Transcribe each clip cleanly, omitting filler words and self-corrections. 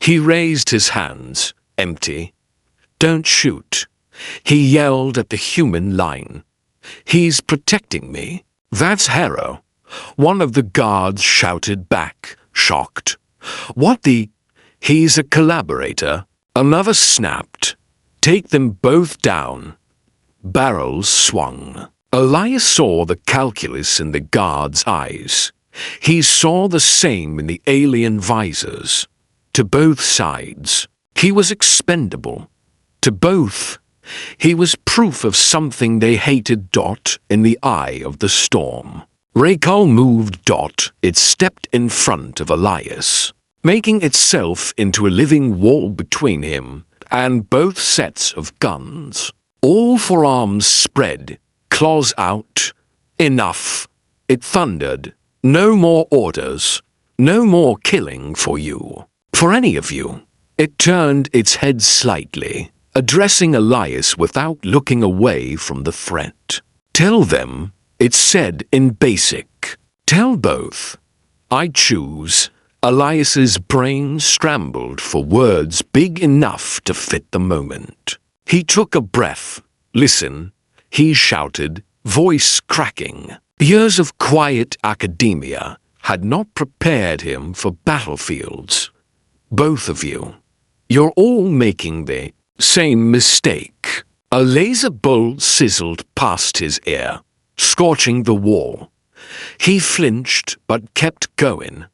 He raised his hands, empty. "Don't shoot," he yelled at the human line. "He's protecting me." "That's Harrow," one of the guards shouted back, shocked. "What the—" "He's a collaborator," another snapped. "Take them both down." Barrels swung. Elias saw the calculus in the guard's eyes. He saw the same in the alien visors. To both sides, he was expendable. To both, he was proof of something they hated. In the eye of the storm, Raykal moved. It stepped in front of Elias, making itself into a living wall between him and both sets of guns. All forearms spread, claws out. "Enough," it thundered. "No more orders. No more killing for you. For any of you." It turned its head slightly, addressing Elias without looking away from the threat. "Tell them," it said in basic. "Tell both." "I choose." Elias's brain scrambled for words big enough to fit the moment. He took a breath. "Listen," he shouted, voice cracking. Years of quiet academia had not prepared him for battlefields. "Both of you, you're all making the same mistake." A laser bolt sizzled past his ear, scorching the wall. He flinched but kept going.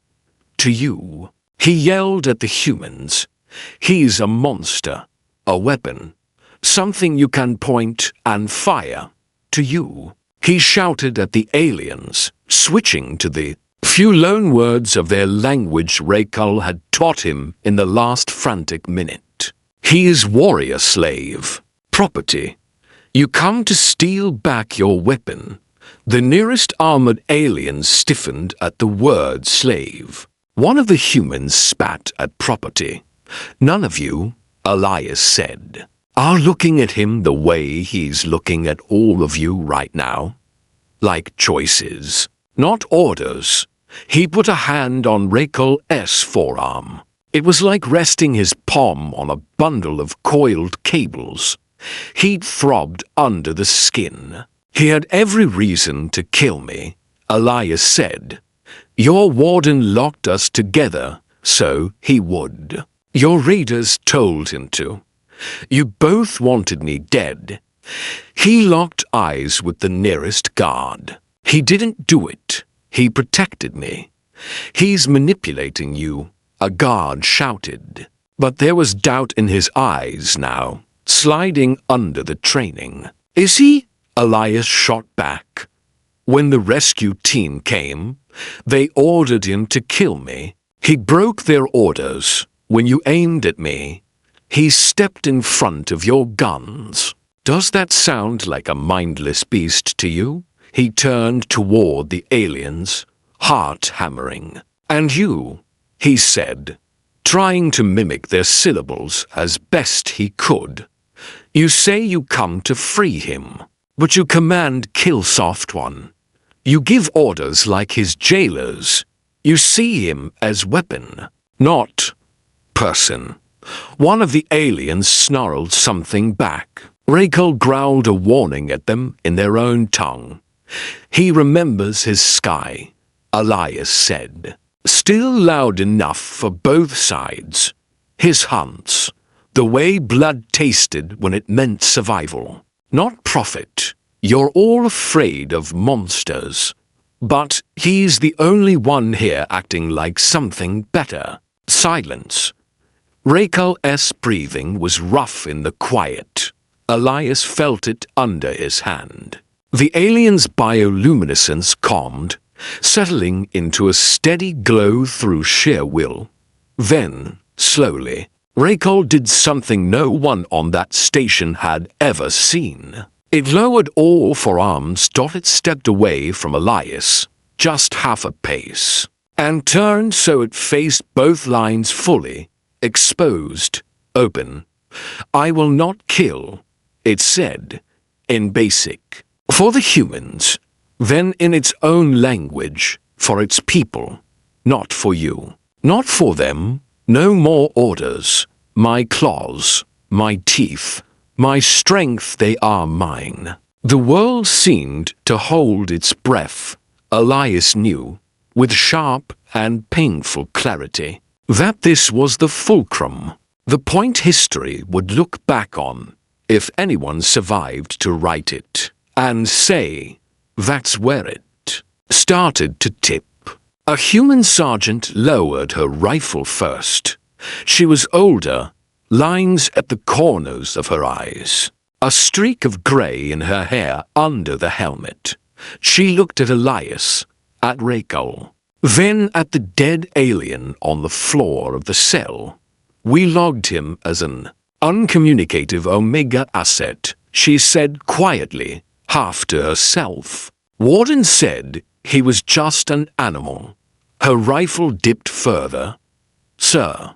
"To you," he yelled at the humans. "He's a monster, a weapon, something you can point and fire. To you," he shouted at the aliens, switching to the few loanwords of their language Raykal had taught him in the last frantic minute. "He is warrior slave, property. You come to steal back your weapon." The nearest armored alien stiffened at the word slave. One of the humans spat at property. "None of you," Elias said, "are looking at him the way he's looking at all of you right now. Like choices, not orders." He put a hand on Raykal's forearm. It was like resting his palm on a bundle of coiled cables. He'd throbbed under the skin. "He had every reason to kill me," Elias said. "Your warden locked us together, so he would. Your readers told him to. You both wanted me dead." He locked eyes with the nearest guard. "He didn't do it. He protected me." "He's manipulating you," a guard shouted. But there was doubt in his eyes now, sliding under the training. "Is he?" Elias shot back. "When the rescue team came, they ordered him to kill me. He broke their orders. When you aimed at me, he stepped in front of your guns. Does that sound like a mindless beast to you?" He turned toward the aliens, heart hammering. "And you," he said, trying to mimic their syllables as best he could. "You say you come to free him, but you command kill Soft One. You give orders like his jailers. You see him as weapon, not person." One of the aliens snarled something back. Raykal growled a warning at them in their own tongue. "He remembers his sky," Elias said. Still loud enough for both sides. "His hunts. The way blood tasted when it meant survival, not profit. You're all afraid of monsters. But he's the only one here acting like something better." Silence. Raykal's breathing was rough in the quiet. Elias felt it under his hand. The alien's bioluminescence calmed, settling into a steady glow through sheer will. Then, slowly, Raykal did something no one on that station had ever seen. It lowered all forearms. It stepped away from Elias, just half a pace, and turned so it faced both lines fully, exposed, open. "I will not kill," it said, in basic. "For the humans, then in its own language, for its people. Not for you. Not for them, No more orders. My claws, my teeth, my strength, they are mine. The world seemed to hold its breath. Elias knew, with sharp and painful clarity, that this was the fulcrum, the point history would look back on, if anyone survived to write it, and say, that's where it started to tip. A human sergeant lowered her rifle first. She was older, lines at the corners of her eyes, a streak of grey in her hair under the helmet. She looked at Elias, at Rakel, then at the dead alien on the floor of the cell. We logged him as an uncommunicative Omega asset, she said quietly, half to herself. Warden said he was just an animal. Her rifle dipped further. Sir,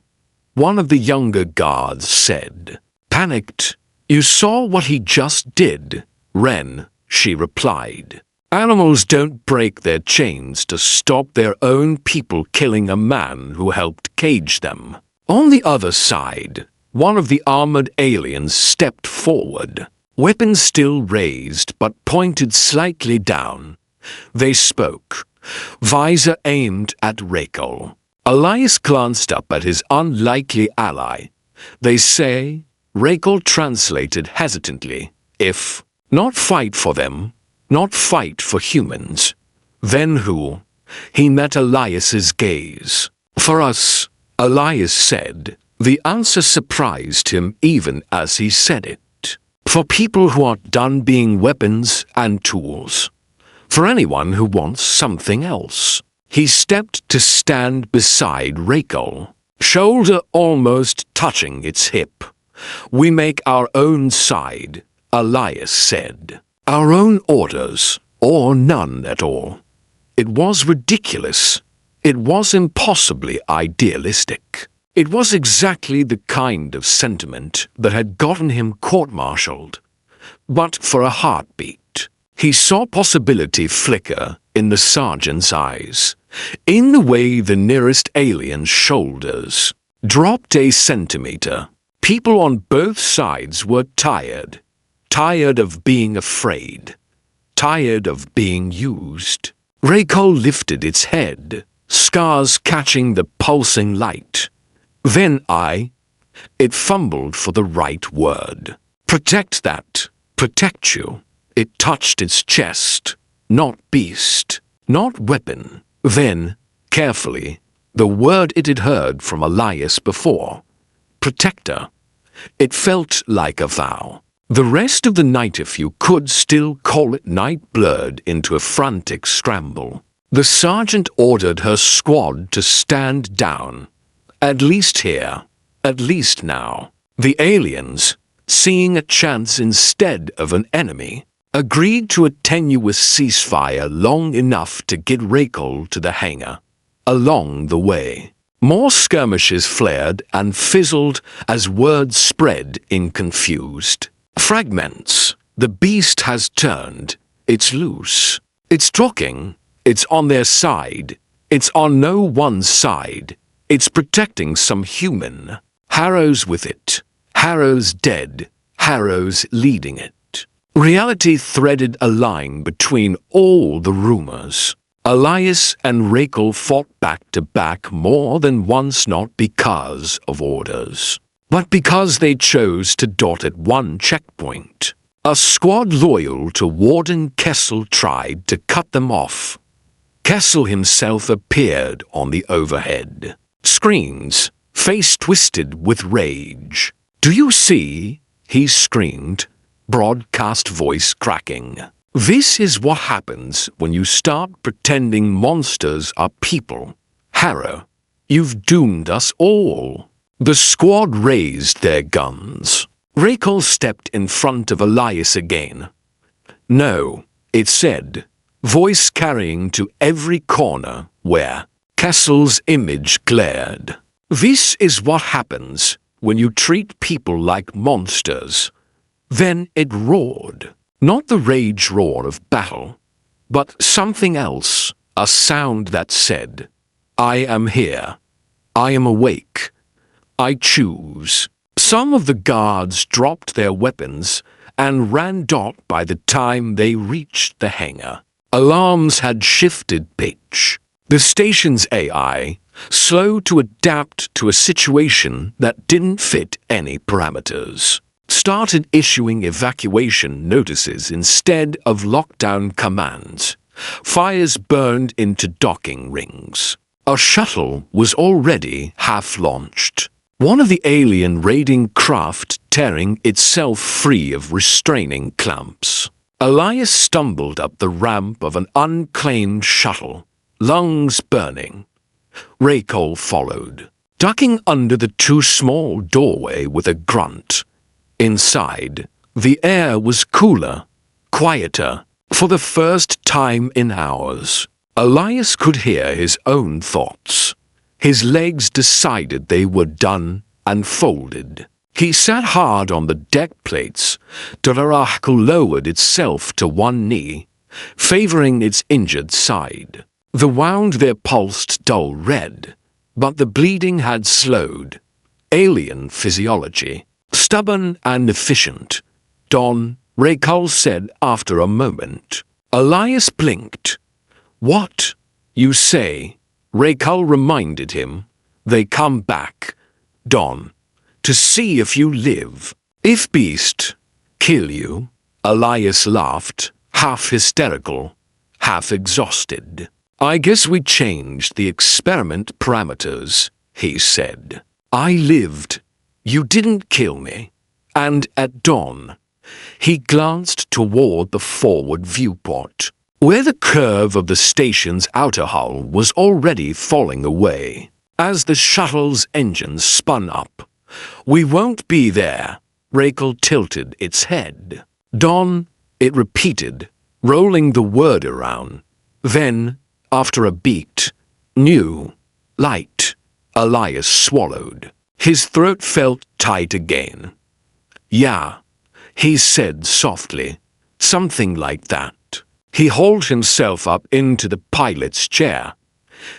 one of the younger guards said. Panicked. You saw what he just did, Ren, she replied. Animals don't break their chains to stop their own people killing a man who helped cage them. On the other side, one of the armored aliens stepped forward, weapons still raised but pointed slightly down. They spoke, visor aimed at Rakel. Elias glanced up at his unlikely ally. They say, Rakel translated hesitantly, if not fight for them, not fight for humans. Then who? He met Elias's gaze. For us, Elias said. The answer surprised him even as he said it. For people who are done being weapons and tools. For anyone who wants something else. He stepped to stand beside Rakel, shoulder almost touching its hip. We make our own side, Elias said. Our own orders, or none at all. It was ridiculous. It was impossibly idealistic. It was exactly the kind of sentiment that had gotten him court-martialed. But for a heartbeat, he saw possibility flicker in the sergeant's eyes, in the way the nearest alien's shoulders dropped a centimeter. People on both sides were tired. Tired of being afraid. Tired of being used. Rakel lifted its head, scars catching the pulsing light. Then it fumbled for the right word. Protect that. Protect you. It touched its chest. Not beast. Not weapon. Then, carefully, the word it had heard from Elias before. Protector. It felt like a vow. The rest of the night, if you could still call it night, blurred into a frantic scramble. The sergeant ordered her squad to stand down. At least here. At least now. The aliens, seeing a chance instead of an enemy, agreed to a tenuous ceasefire long enough to get Rakel to the hangar. Along the way, more skirmishes flared and fizzled as words spread in confused fragments. The beast has turned. It's loose. It's talking. It's on their side. It's on no one's side. It's protecting some human. Harrow's with it. Harrow's dead. Harrow's leading it. Reality threaded a line between all the rumors. Elias and Rakel fought back to back more than once, not because of orders, but because they chose to dot at one checkpoint. A squad loyal to Warden Kessel tried to cut them off. Kessel himself appeared on the overhead. Screens, face twisted with rage. Do you see? He screamed, broadcast voice cracking. This is what happens when you start pretending monsters are people. Harrow, you've doomed us all. The squad raised their guns. Rakel stepped in front of Elias again. No, it said, voice carrying to every corner where Kessel's image glared. This is what happens when you treat people like monsters. Then it roared. Not the rage roar of battle, but something else, a sound that said, I am here. I am awake. I choose. Some of the guards dropped their weapons and ran dot by the time they reached the hangar. Alarms had shifted pitch. The station's AI, slow to adapt to a situation that didn't fit any parameters, started issuing evacuation notices instead of lockdown commands. Fires burned into docking rings. A shuttle was already half-launched. One of the alien raiding craft tearing itself free of restraining clamps. Elias stumbled up the ramp of an unclaimed shuttle, lungs burning. Rakel followed, ducking under the too small doorway with a grunt. Inside, the air was cooler, quieter. For the first time in hours, Elias could hear his own thoughts. His legs decided they were done and folded. He sat hard on the deck plates. Galactic lowered itself to one knee, favoring its injured side. The wound there pulsed dull red, but the bleeding had slowed. Alien physiology, stubborn and efficient. Don, Rakel said after a moment. Elias blinked. What? You say? Rakel reminded him. They come back, Don, to see if you live. If beast, kill you. Elias laughed, half hysterical, half exhausted. I guess we changed the experiment parameters, he said. I lived. You didn't kill me. And at dawn, he glanced toward the forward viewport, where the curve of the station's outer hull was already falling away. As the shuttle's engines spun up, we won't be there. Rakel tilted its head. Dawn, it repeated, rolling the word around. Then, after a beat, new, light. Elias swallowed. His throat felt tight again. Yeah, he said softly, something like that. He hauled himself up into the pilot's chair.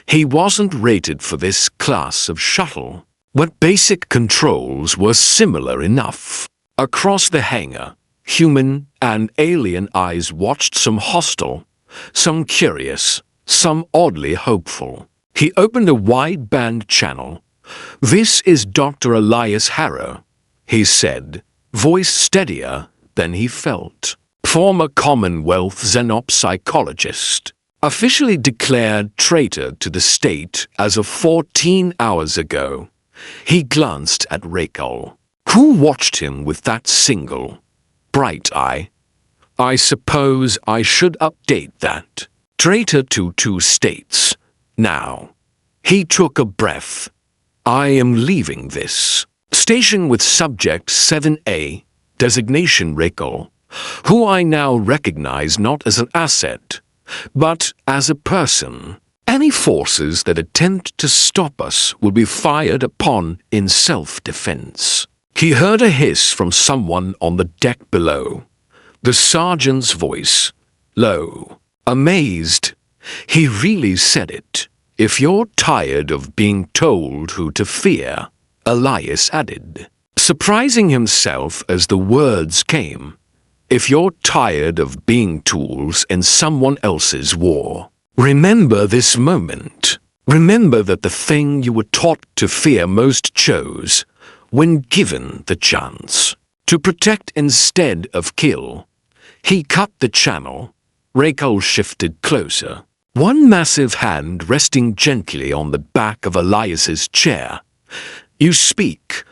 He wasn't rated for this class of shuttle, but basic controls were similar enough. Across the hangar, human and alien eyes watched, some hostile, some curious, some oddly hopeful. He opened a wideband channel. This is Dr. Elias Harrow, he said, voice steadier than he felt. Former Commonwealth xenopsychologist, officially declared traitor to the state as of 14 hours ago. He glanced at Rakel, who watched him with that single, bright eye. I suppose I should update that. Traitor to 2 states. Now. He took a breath. I am leaving this station with Subject 7A, designation Rakel, who I now recognize not as an asset, but as a person. Any forces that attempt to stop us will be fired upon in self-defense. He heard a hiss from someone on the deck below. The sergeant's voice, low, amazed. He really said it. If you're tired of being told who to fear, Elias added, surprising himself as the words came. If you're tired of being tools in someone else's war, remember this moment. Remember that the thing you were taught to fear most chose, when given the chance, to protect instead of kill. He cut the channel. Rakel shifted closer, one massive hand resting gently on the back of Elias's chair. You speak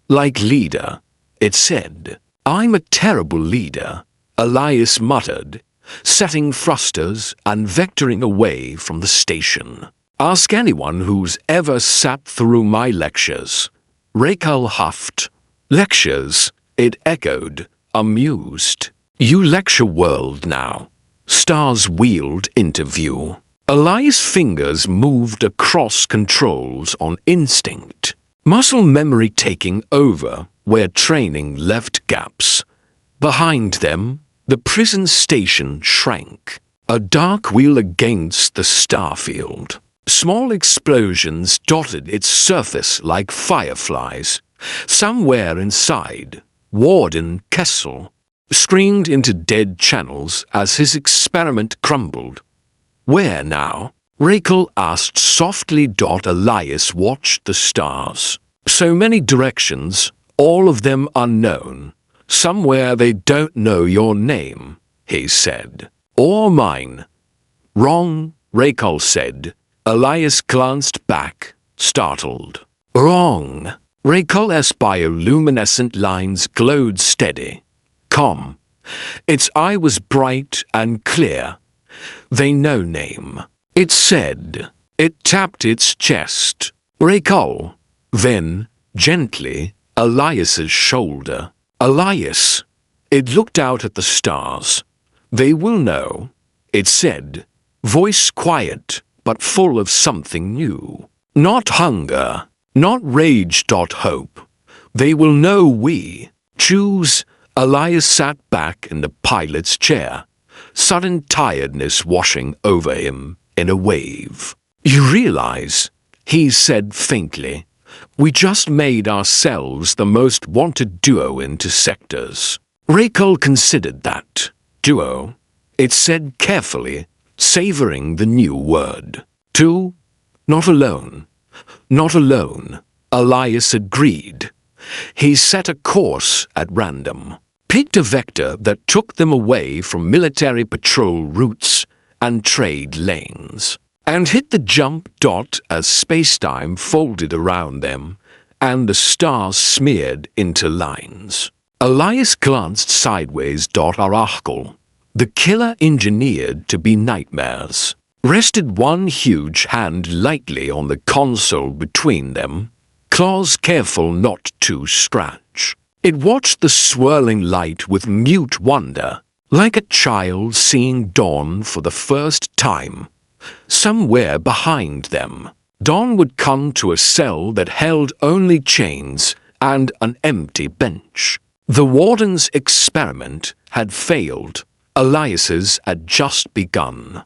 like leader, it said. I'm a terrible leader, Elias muttered, setting thrusters and vectoring away from the station. Ask anyone who's ever sat through my lectures. Rakel huffed. Lectures, it echoed, amused. You lecture world now. Stars wheeled into view. Elias' fingers moved across controls on instinct, muscle memory taking over where training left gaps. Behind them, the prison station shrank, a dark wheel against the starfield. Small explosions dotted its surface like fireflies. Somewhere inside, Warden Kessel screamed into dead channels as his experiment crumbled. Where now? Rakel asked softly. Elias watched the stars. So many directions, all of them unknown. Somewhere they don't know your name, he said. Or mine. Wrong, Rakel said. Elias glanced back, startled. Wrong. Rakel's bioluminescent lines glowed steady. Calm. Its eye was bright and clear. They know name. It said. It tapped its chest. Rakel. Then, gently, Elias's shoulder. Elias. It looked out at the stars. They will know, it said, voice quiet, but full of something new. Not hunger, not rage. Hope. They will know we choose. Elias sat back in the pilot's chair, sudden tiredness washing over him in a wave. You realize, he said faintly, we just made ourselves the most wanted duo into sectors. Rakel considered that. Duo, it said carefully, savoring the new word. Two? Not alone. Not alone. Elias agreed. He set a course at random, picked a vector that took them away from military patrol routes and trade lanes, and hit the jump. As spacetime folded around them and the stars smeared into lines. Elias glanced sideways. Oracle, the killer engineered to be nightmares, rested one huge hand lightly on the console between them, claws careful not to scratch. It watched the swirling light with mute wonder, like a child seeing dawn for the first time. Somewhere behind them, dawn would come to a cell that held only chains and an empty bench. The warden's experiment had failed. Elias's had just begun.